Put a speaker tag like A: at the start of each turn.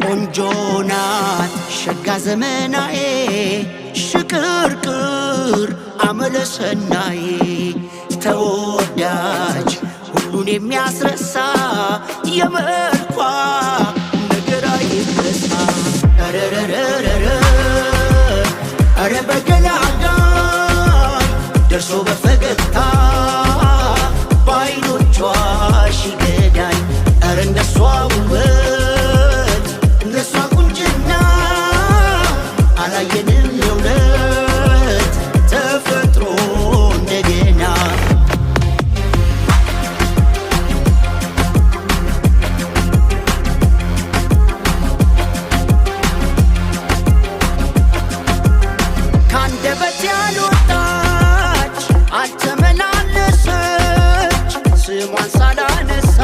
A: ቆንጆናት ሸጋ ዘመናዬ ሽቅርቅር አመለሰናዬ ተወዳጅ ሁሉን የሚያስረሳ የመልኳ ነገር አይረሳ ረረረረረ አረ በገላጋ ደርሶ በፈገግታ በዓይኖቿ ሽገዳይ አረ እንደሷ ውበት እንደሷ ቁንጅና አላየንም የእውነት ተፈጥሮ እንደገና ካንደበት ያልወጣች አልተመላለሰች ስሟን ሳላነሳ